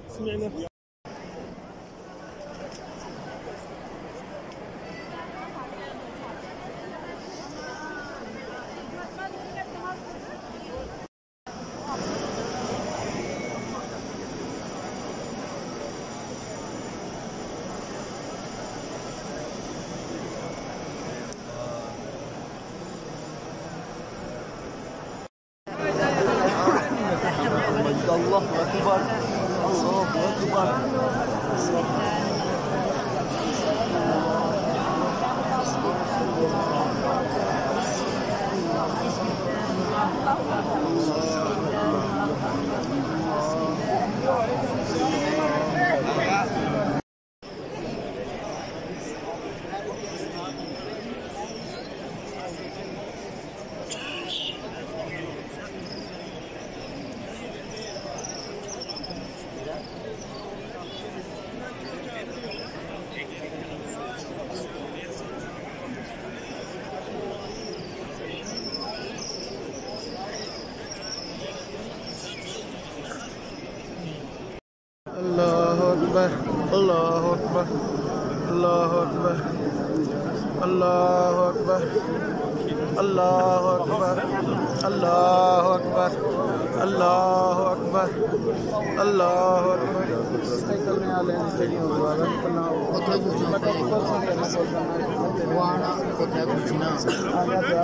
سمعنا. الله أكبر الله أكبر. الله أكبر الله أكبر الله أكبر الله أكبر الله أكبر الله أكبر الله أكبر الله أكبر.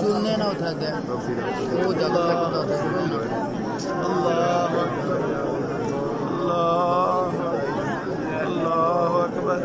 चुनने ना उठा गया वो जगह अल्लाह अल्लाह अकबर.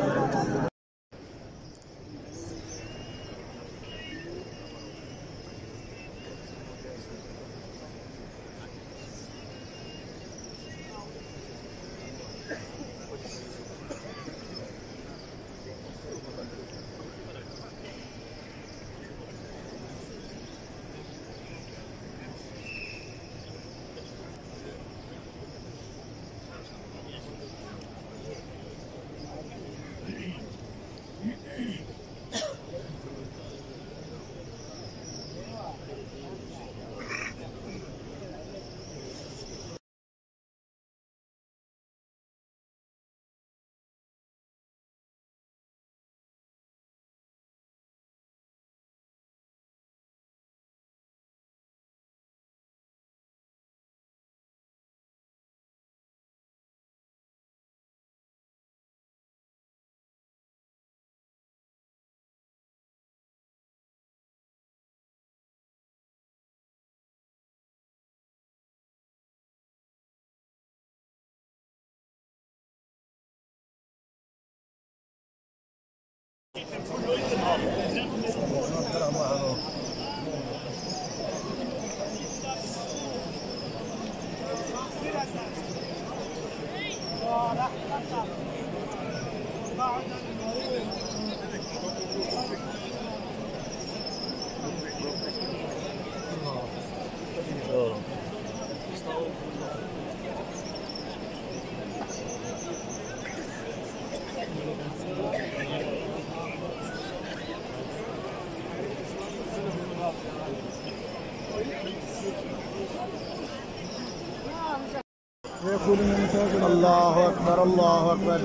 अल्लाह अकबर अल्लाह अकबर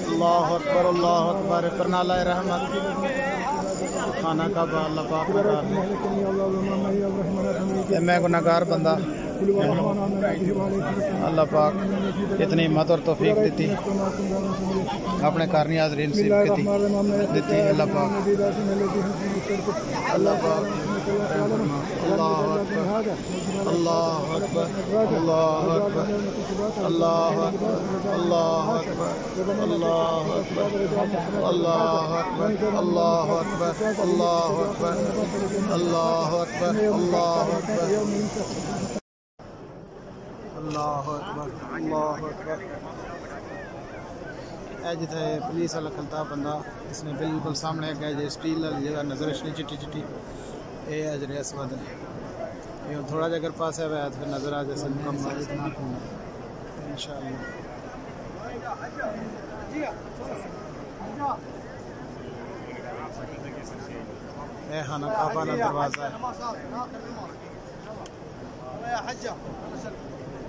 अल्लाह अकबर अल्लाह अकबर. करनाला रहमत खाना का अल्लाह पाक मैं गुनाहगार बंदा अल्लाह पाक इतनी हिम्मत और तौफीक दी अपने कारनी हाज़रीन दी अल्लाह पाक अल्लाह पाक. अल्लाह अकबर अल्लाह अकबर अल्लाह अकबर अल्लाह अकबर अल्लाह अकबर अल्लाह अकबर अल्लाह अकबर अल्लाह अकबर अल्लाह अकबर अल्लाह अकबर अल्लाह अकबर अल्लाह अकबर अल्लाह अकबर. जिथे पुलिस वाला खलता बंदा इसने बिल्कुल सामने गए स्टील वाली जगह नजर चिट्टी चिट्टी ये अजर असवद है. ये थोड़ा जगह पास है वह फिर नजर आ जैसे मुकम्मल इंशाअल्लाह. ये खाना काबा का दरवाज़ा है.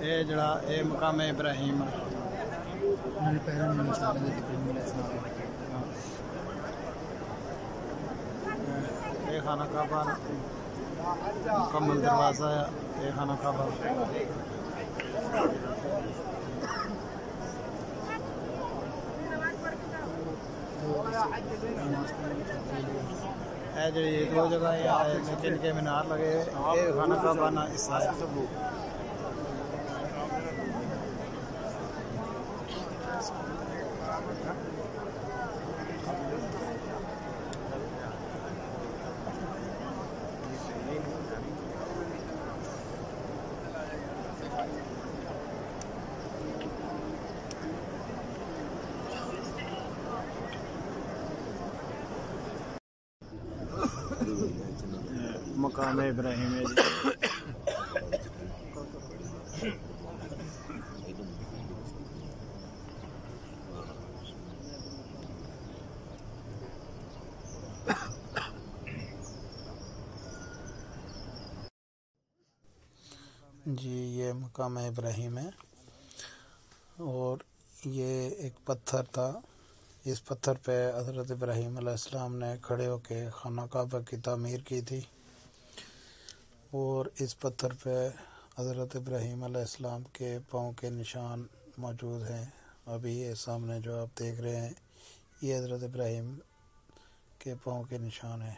ये जड़ा ये मकाम इब्राहिम ये खाना काबा मुकम्मल दरवाज़ा है। ये खाना काबा है जी। दो जगह जिनके मीनार लगे ये खाना काबा ना हिस्सा है। मकाम इब्राहिम है जी। ये मकाम इब्राहिम है और ये एक पत्थर था। इस पत्थर पे हज़रत इब्राहिम अलैहिस्सलाम ने खड़े होकर खाना काबा की तामीर की थी और इस पत्थर पे हज़रत इब्राहिम अलैहिस्सलाम के पाँव के निशान मौजूद हैं। अभी ये सामने जो आप देख रहे हैं ये हज़रत इब्राहिम के पाँव के निशान हैं।